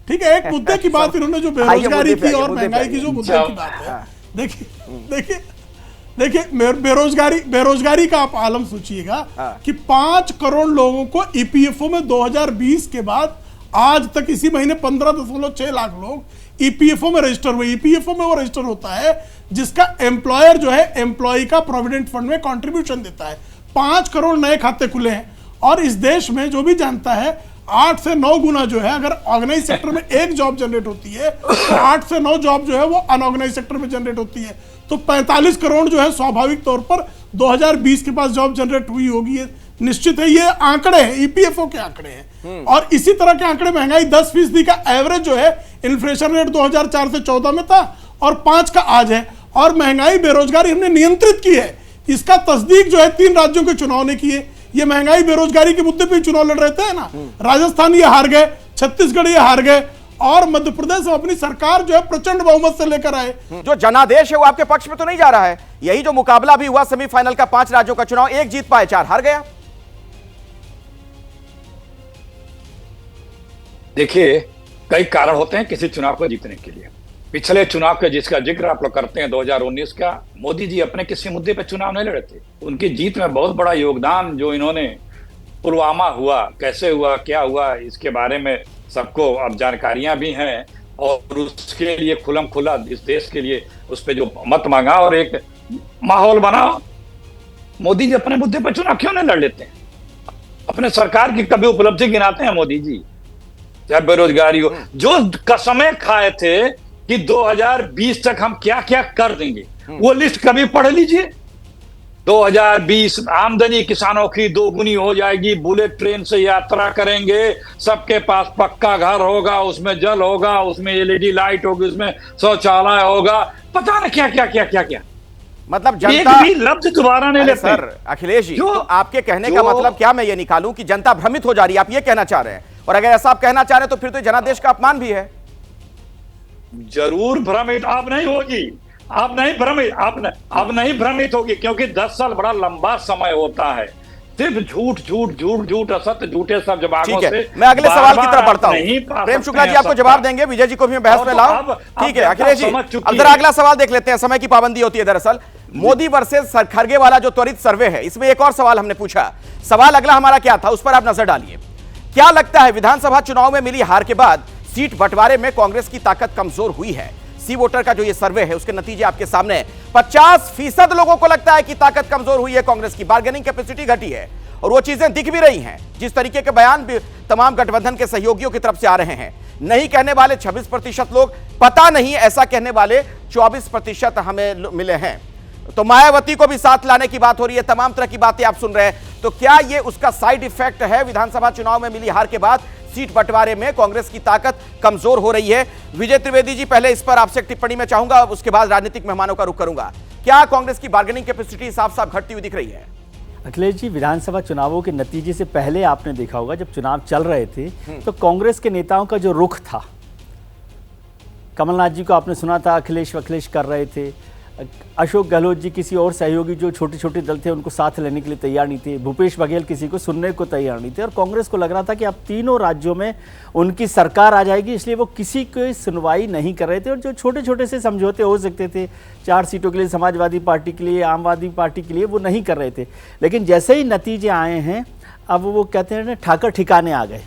ठीक है, एक मुद्दे की बात इन्होंने जो बेरोजगारी की और महंगाई की जो मुद्दे की बात है, देखिए बेरोजगारी का आप आलम सोचिएगा कि 5 करोड़ लोगों को ईपीएफओ में 2020 के बाद आज तक इसी महीने 15.6 लाख लोग ईपीएफओ में रजिस्टर हुए। ईपीएफओ में वो रजिस्टर होता है जिसका एम्प्लॉयर जो है एम्प्लॉय का प्रोविडेंट फंड में कंट्रीब्यूशन देता है। 5 करोड़ नए खाते खुले हैं और इस देश में जो भी जानता है 8 से 9 गुना जो है, अगर ऑर्गेनाइज सेक्टर में एक जॉब जनरेट होती है तो 8 से 9 जॉब जो है वो अनऑर्गेनाइज सेक्टर में जनरेट होती है। तो 45 करोड़ जो है स्वाभाविक तौर पर 2020 के पास जॉब जनरेट हुई होगी, ये निश्चित है। ये आंकड़े हैं, ईपीएफओ के आंकड़े हैं। और इसी तरह के आंकड़े, महंगाई 10% का एवरेज जो है, इन्फ्लेशन रेट 2004 से 14 में था और 5 का आज है। और महंगाई बेरोजगारी हमने नियंत्रित की है, इसका तस्दीक जो है 3 राज्यों के चुनाव ने किए। ये महंगाई बेरोजगारी के मुद्दे पे चुनाव लड़ रहे थे ना, राजस्थान ये हार गए, छत्तीसगढ़ ये हार गए और मध्य प्रदेश में अपनी सरकार जो है प्रचंड बहुमत से लेकर आए। जो जनादेश है वो आपके पक्ष में तो नहीं जा रहा है। यही जो मुकाबला भी हुआ सेमीफाइनल का, 5 राज्यों का चुनाव, 1 जीत पाए 4 हार गया। देखिए, कई कारण होते हैं किसी चुनाव को जीतने के लिए। पिछले चुनाव के जिसका जिक्र आप लोग करते हैं 2019 का, मोदी जी अपने किसी मुद्दे पर चुनाव नहीं लड़े थे। उनकी जीत में बहुत बड़ा योगदान जो इन्होंने, पुलवामा हुआ, कैसे हुआ, क्या हुआ, इसके बारे में सबको अब जानकारियां भी हैं और उसके लिए खुलम खुला इस देश के लिए उस पर जो मत मांगा और एक माहौल बना। मोदी जी अपने मुद्दे पर चुनाव क्यों नहीं लड़ लेते हैं? अपने सरकार की कभी उपलब्धि गिनाते हैं मोदी जी? चाहे बेरोजगारी हो, जो कसमें खाए थे कि 2020 तक हम क्या क्या कर देंगे, वो लिस्ट कभी पढ़ लीजिए। 2020 आमदनी किसानों की दोगुनी हो जाएगी, बुलेट ट्रेन से यात्रा करेंगे, सबके पास पक्का घर होगा, उसमें जल होगा, उसमें एलईडी लाइट होगी, उसमें शौचालय होगा, पता ना क्या क्या क्या क्या क्या। मतलब जनता एक भी लफ्ज दोबारा नहीं लेते। सर अखिलेश जी, तो आपके कहने का मतलब क्या मैं ये निकालूं कि जनता भ्रमित हो जा रही है, आप ये कहना चाह रहे हैं? और अगर ऐसा आप कहना चाह रहे हैं तो फिर तो जनादेश का अपमान भी है। जरूर भ्रमित आप नहीं होगी, आप नहीं भ्रमित, आप नहीं भ्रमित होगी, क्योंकि 10 साल बड़ा लंबा समय होता है। सिर्फ झूठ झूठ झूठ झूठ असत्य झूठे सब जवाबों से। मैं अगले सवाल की तरफ बढ़ता हूं। प्रेम शुक्ला जी आपको जवाब देंगे, विजय जी को भी मैं बहस में लाऊं। ठीक है अखिलेश जी, अब जरा अगला सवाल देख लेते हैं, समय की पाबंदी होती है दरअसल। मोदी वर्सेस खरगे वाला जो त्वरित सर्वे है, इसमें एक और सवाल हमने पूछा। सवाल अगला हमारा क्या था, उस पर आप नजर डालिए। क्या लगता है विधानसभा चुनाव में मिली हार के बाद सीट बंटवारे में कांग्रेस की ताकत कमजोर हुई है? सी वोटर का जो ये सर्वे है उसके नतीजे आपके सामने हैं। 50% लोगों को लगता है कि ताकत कमजोर हुई है कांग्रेस की, बार्गेनिंग कैपेसिटी घटी है, और वो चीजें दिख भी रही हैं जिस तरीके के बयान भी तमाम गठबंधन के सहयोगियों की तरफ से आ रहे हैं। नहीं कहने वाले 26% लोग, पता नहीं ऐसा कहने वाले 24% हमें मिले हैं। तो मायावती को भी साथ लाने की बात हो रही है, तमाम तरह की बातें आप सुन रहे हैं। तो क्या ये उसका साइड इफेक्ट है? विधानसभा चुनाव में मिली हार के बाद सीट बंटवारे में कांग्रेस की ताकत कमजोर हो रही है। विजय त्रिवेदी जी, पहले इस पर आपसे एक टिप्पणी में चाहूंगा, उसके बाद राजनीतिक मेहमानों का रुख करूंगा। क्या कांग्रेस की बार्गेनिंग कैपेसिटी साफ साफ घटती हुई दिख रही है? अखिलेश जी, विधानसभा चुनावों के नतीजे से पहले आपने देखा होगा जब चुनाव चल रहे थे तो कांग्रेस के नेताओं का जो रुख था, कमलनाथ जी को आपने सुना था अखिलेश कर रहे थे, अशोक गहलोत जी किसी और सहयोगी जो छोटे छोटे दल थे उनको साथ लेने के लिए तैयार नहीं थे, भूपेश बघेल किसी को सुनने को तैयार नहीं थे, और कांग्रेस को लग रहा था कि अब तीनों राज्यों में उनकी सरकार आ जाएगी, इसलिए वो किसी की सुनवाई नहीं कर रहे थे। और जो छोटे छोटे से समझौते हो सकते थे 4 सीटों के लिए, समाजवादी पार्टी के लिए, आम आदमी पार्टी के लिए, वो नहीं कर रहे थे। लेकिन जैसे ही नतीजे आए हैं, अब वो कहते हैं ना ठाकर ठिकाने आ गए।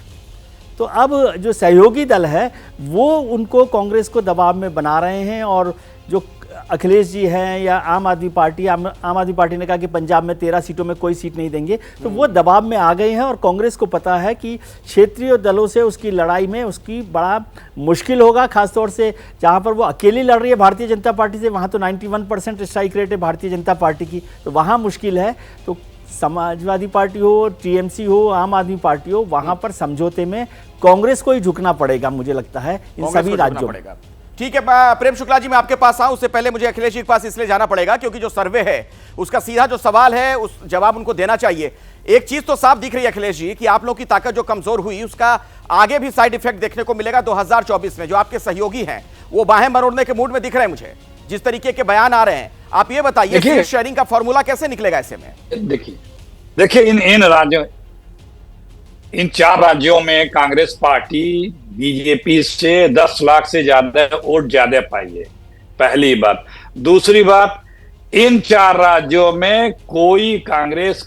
तो अब जो सहयोगी दल है वो उनको कांग्रेस को दबाव में बना रहे हैं, और जो अखिलेश जी हैं या आम आदमी पार्टी ने कहा कि पंजाब में 13 सीटों में कोई सीट नहीं देंगे, तो वो दबाव में आ गए हैं। और कांग्रेस को पता है कि क्षेत्रीय दलों से उसकी लड़ाई में उसकी बड़ा मुश्किल होगा, खासतौर से जहां पर वो अकेली लड़ रही है भारतीय जनता पार्टी से, वहां तो 91% स्ट्राइक रेट है भारतीय जनता पार्टी की, तो वहां मुश्किल है। तो समाजवादी पार्टी हो, टीएमसी हो, आम आदमी पार्टी हो, वहां पर समझौते में कांग्रेस को ही झुकना पड़ेगा, मुझे लगता है इन सभी राज्यों में। ठीक है प्रेम शुक्ला जी, मैं आपके पास आऊं, उससे पहले मुझे अखिलेश जी के पास इसलिए जाना पड़ेगा क्योंकि जो सर्वे है उसका सीधा जो सवाल है उस जवाब उनको देना चाहिए। एक चीज तो साफ दिख रही है अखिलेश जी कि आप लोगों की ताकत जो कमजोर हुई उसका आगे भी साइड इफेक्ट देखने को मिलेगा 2024 में। जो आपके सहयोगी हैं वो बाहें मरोड़ने के मूड में दिख रहे हैं मुझे, जिस तरीके के बयान आ रहे हैं। आप ये बताइए सीट शेयरिंग का फॉर्मूला कैसे निकलेगा ऐसे में? देखिए इन राज्यों, इन 4 राज्यों में कांग्रेस पार्टी बीजेपी से 10 लाख से ज्यादा वोट ज्यादा पाई है, पहली बात। दूसरी बात, इन 4 राज्यों में कोई कांग्रेस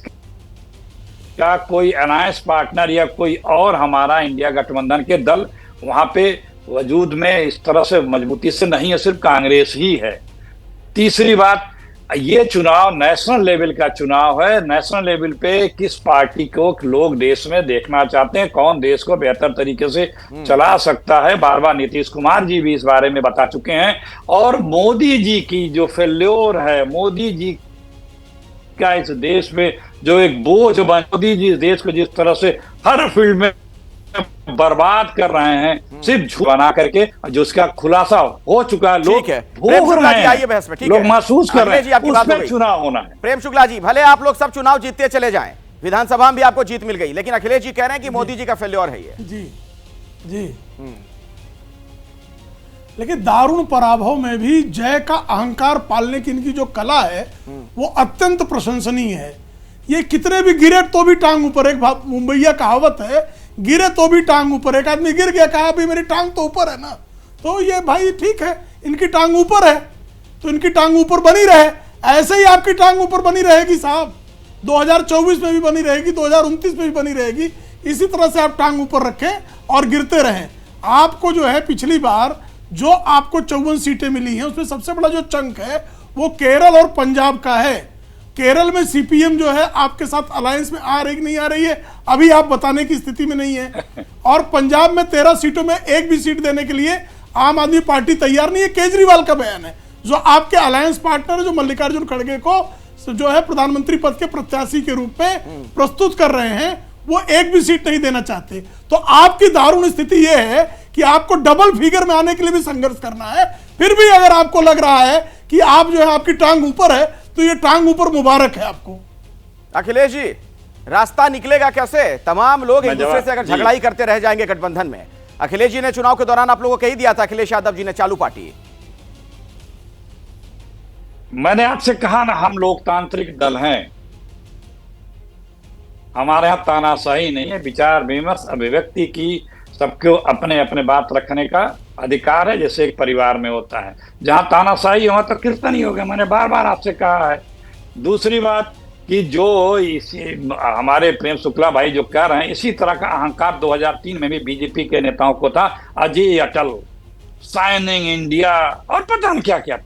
का कोई अलायंस पार्टनर या कोई और हमारा इंडिया गठबंधन के दल वहां पे वजूद में इस तरह से मजबूती से नहीं है, सिर्फ कांग्रेस ही है। तीसरी बात, ये चुनाव नेशनल लेवल का चुनाव है। नेशनल लेवल पे किस पार्टी को लोग देश में देखना चाहते हैं, कौन देश को बेहतर तरीके से चला सकता है, बार बार नीतीश कुमार जी भी इस बारे में बता चुके हैं। और मोदी जी की जो फेल्योर है, मोदी जी का इस देश में जो एक बोझ बन, मोदी जी इस देश को जिस तरह से हर फील्ड में बर्बाद कर रहे हैं, सिर्फ झूठ बना करके, जो उसका खुलासा हो चुका है, लोग भोग रहे हैं, लोग महसूस कर रहे हैं, उसमें चुनाव होना है। प्रेम शुक्ला जी, भले आप लोग सब चुनाव जीतते चले जाएं, विधानसभा में भी आपको जीत मिल गई, लेकिन अखिलेश जी कह रहे हैं कि मोदी जी का फेल्योर है ये। जी लेकिन दारुण पराभव में भी जय का अहंकार पालने की इनकी जो कला है वो अत्यंत प्रशंसनीय है। ये कितने भी गिरे तो भी टांग ऊपर, एक मुंबईया कहावत है, गिरे तो भी टांग ऊपर। एक आदमी गिर गया, कहा भाई मेरी टांग तो ऊपर है ना, तो ये भाई ठीक है, इनकी टांग ऊपर है तो इनकी टांग ऊपर बनी रहे। ऐसे ही आपकी टांग ऊपर बनी रहेगी साहब, 2024 में भी बनी रहेगी, 2029 में भी बनी रहेगी। इसी तरह से आप टांग ऊपर रखें और गिरते रहें। आपको जो है पिछली बार जो आपको 54 सीटें मिली हैं उसमें सबसे बड़ा जो चंक है वो केरल और पंजाब का है। केरल में सीपीएम जो है आपके साथ अलायंस में आ रही कि नहीं आ रही है अभी आप बताने की स्थिति में नहीं है, और पंजाब में 13 सीटों में एक भी सीट देने के लिए आम आदमी पार्टी तैयार नहीं है, केजरीवाल का बयान है। जो आपके अलायंस पार्टनर जो मल्लिकार्जुन खड़गे को जो है प्रधानमंत्री पद के प्रत्याशी के रूप में प्रस्तुत कर रहे हैं, वो एक भी सीट नहीं देना चाहते। तो आपकी दारुण स्थिति यह है कि आपको डबल फिगर में आने के लिए भी संघर्ष करना है। फिर भी अगर आपको लग रहा है कि आप जो है आपकी टांग ऊपर है, तो ये टांग ऊपर मुबारक है आपको। अखिलेश जी, रास्ता निकलेगा कैसे? तमाम लोग एक दूसरे से अगर झगड़ा ही करते रह जाएंगे गठबंधन में। अखिलेश जी ने चुनाव के दौरान आप लोगों को कही दिया था, अखिलेश यादव जी ने, चालू पार्टी। मैंने आपसे कहा ना, हम लोकतांत्रिक दल हैं, हमारे यहाँ तानाशाही नहीं है, विचार विमर्श अभिव्यक्ति की सबको अपने अपने बात रखने का अधिकार है, जैसे एक परिवार में होता है। जहां तानाशाही हो तो कीर्तन ही होगा, मैंने बार बार आपसे कहा है। दूसरी बात कि जो हमारे प्रेम शुक्ला भाई जो कह रहे हैं, इसी तरह का अहंकार 2003 में भी बीजेपी के नेताओं को था, अजय अटल, शाइनिंग इंडिया और पता नहीं क्या क्या।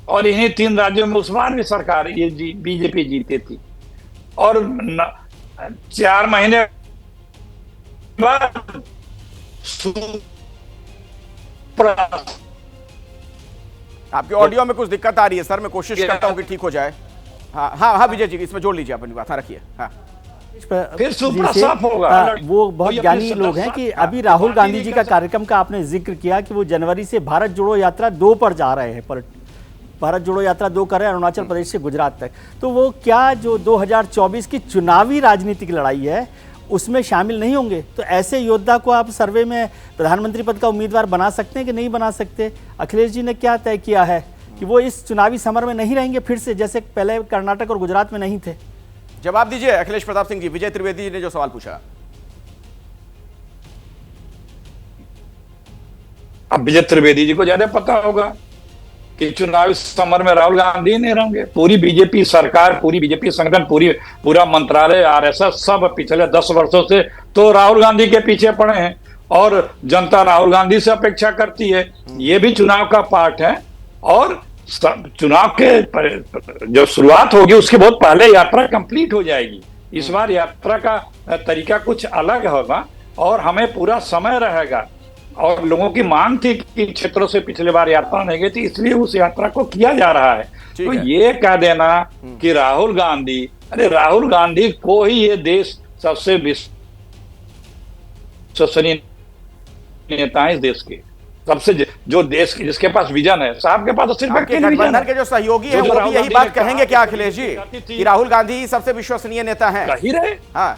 और इन्हीं 3 राज्यों में उस बार भी सरकार ये बीजेपी जीती थी, और 4 महीने बाद आपके ऑडियो में कुछ दिक्कत आ रही है सर, मैं कोशिश करता हूं कि ठीक हो जाए। हाँ विजय जी, इसमें जोड़ लीजिए अपनी बात। हाँ, रखिए। हाँ, फिर साफ होगा। वो बहुत ज्ञानी लोग हैं कि अभी राहुल गांधी जी का कार्यक्रम का आपने जिक्र किया कि वो जनवरी से भारत जोड़ो यात्रा 2 पर जा रहे हैं, भारत जोड़ो यात्रा 2 कर रहे हैं अरुणाचल प्रदेश से गुजरात तक। तो वो क्या जो 2024 की चुनावी राजनीतिक लड़ाई है उसमें शामिल नहीं होंगे? तो ऐसे योद्धा को आप सर्वे में प्रधानमंत्री पद का उम्मीदवार बना सकते हैं कि नहीं बना सकते? अखिलेश जी ने क्या तय किया है कि वो इस चुनावी समर में नहीं रहेंगे फिर से, जैसे पहले कर्नाटक और गुजरात में नहीं थे? जवाब दीजिए अखिलेश प्रताप सिंह जी। विजय त्रिवेदी जी ने जो सवाल पूछा। अब विजय त्रिवेदी जी को ज्यादा पता होगा कि चुनावी समर में राहुल गांधी नहीं रहेंगे। पूरी बीजेपी सरकार, पूरी बीजेपी संगठन, पूरा मंत्रालय, आरएसएस सब पिछले 10 वर्षों से तो राहुल गांधी के पीछे पड़े हैं, और जनता राहुल गांधी से अपेक्षा करती है। ये भी चुनाव का पार्ट है, और चुनाव के जो शुरुआत होगी उसके बहुत पहले यात्रा कंप्लीट हो जाएगी। इस बार यात्रा का तरीका कुछ अलग होगा, और हमें पूरा समय रहेगा। और लोगों की मांग थी कि क्षेत्रों से पिछले बार यात्रा नहीं गई थी, इसलिए उस यात्रा को किया जा रहा है। तो ये कह देना कि राहुल गांधी, अरे राहुल गांधी को ही ये देश सबसे विश्वसनीय नेता है इस देश के, सबसे जो देश की जिसके पास विजन है। साहब के पास तो सिर्फ गठबंधन के जो सहयोगी है वो भी यही बात कहेंगे क्या अखिलेश जी कि राहुल गांधी सबसे विश्वसनीय नेता है? कही रहे। हाँ,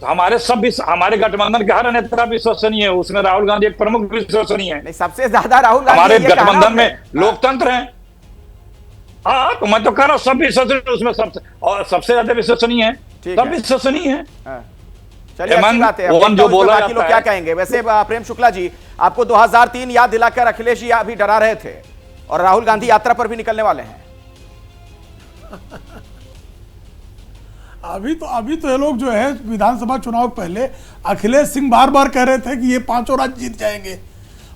हमारे गठबंधन के हर नेता विश्वसनीय है, उसमें राहुल गांधी एक प्रमुख विश्वसनीय है। नहीं, सबसे ज्यादा राहुल गांधी हमारे गठबंधन में लोकतंत्र है। हाँ, तो मैं तो कह रहा हूँ सब विश्वसनीय, उसमें सबसे ज्यादा विश्वसनीय है, सब विश्वसनीय है। चलिए, अच्छी बात है। जो बोला बाकी लोग क्या कहेंगे। वैसे प्रेम शुक्ला जी, आपको 2003 याद दिलाकर अखिलेश जी अभी डरा रहे थे, और राहुल गांधी यात्रा पर भी निकलने वाले हैं। अभी तो ये लोग जो है विधानसभा चुनाव पहले अखिलेश सिंह बार बार कह रहे थे कि ये 5 राज्य जीत जाएंगे,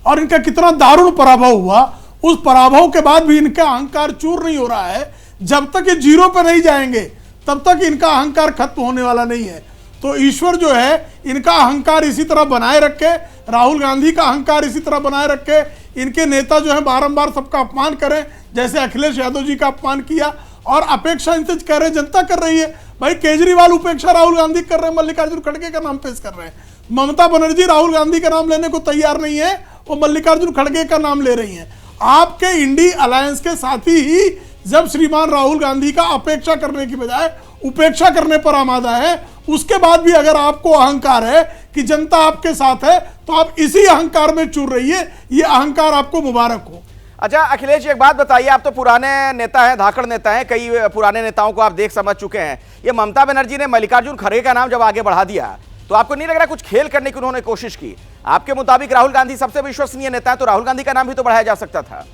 और इनका कितना दारुण पराभव हुआ। उस पराभव के बाद भी इनका अहंकार चूर नहीं हो रहा है। जब तक ये 0 पे नहीं जाएंगे तब तक इनका अहंकार खत्म होने वाला नहीं है। तो ईश्वर जो है इनका अहंकार इसी तरह बनाए रखे, राहुल गांधी का अहंकार इसी तरह बनाए रखे। इनके नेता जो है बारंबार सबका अपमान करें, जैसे अखिलेश यादव जी का अपमान किया, और अपेक्षा इनसे कह रहे, जनता कर रही है। भाई केजरीवाल उपेक्षा राहुल गांधी कर रहे हैं, मल्लिकार्जुन खड़गे का नाम पेश कर रहे हैं। ममता बनर्जी राहुल गांधी का नाम लेने को तैयार नहीं है, वो मल्लिकार्जुन खड़गे का नाम ले रही हैं। आपके इंडी अलायंस के साथी ही जब श्रीमान राहुल गांधी का अपेक्षा करने की बजाय उपेक्षा करने पर आमादा है, उसके बाद भी अगर आपको अहंकार है कि जनता आपके साथ है, तो आप इसी अहंकार में चूर रही है। ये अहंकार आपको मुबारक हो। अच्छा अखिलेश जी, एक बात बताइए, आप तो पुराने नेता हैं, धाकड़ नेता हैं, कई पुराने नेताओं को आप देख समझ चुके हैं। ये ममता बनर्जी ने मल्लिकार्जुन खड़गे का नाम जब आगे बढ़ा दिया, तो आपको नहीं लग रहा कुछ खेल करने की उन्होंने कोशिश की? आपके मुताबिक राहुल गांधी सबसे विश्वसनीय नेता है, तो राहुल गांधी का नाम भी तो बढ़ाया जा सकता था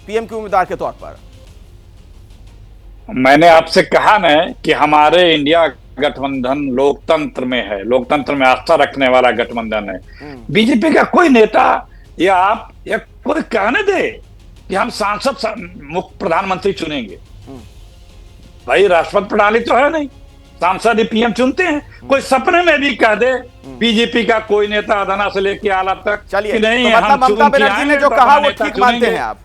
पीएम के उम्मीदवार के तौर पर। मैंने आपसे कहा ना कि हमारे इंडिया गठबंधन लोकतंत्र में है, लोकतंत्र में आस्था रखने वाला गठबंधन है। बीजेपी का कोई नेता या आप या कोई कहने दे कि हम सांसद मुख्य प्रधानमंत्री चुनेंगे, भाई राष्ट्रपति प्रणाली तो है नहीं। सांसद ही पीएम चुनते हैं। कोई सपने में भी कह दे बीजेपी का कोई नेता अदना से लेके आला तक चलिए, कि नहीं तो मतलब हम ममता चुन के बनर्जी आए ने हैं, जो तो कहा अपना वो नेता ठीक मानते चुनेंगे। हैं आप?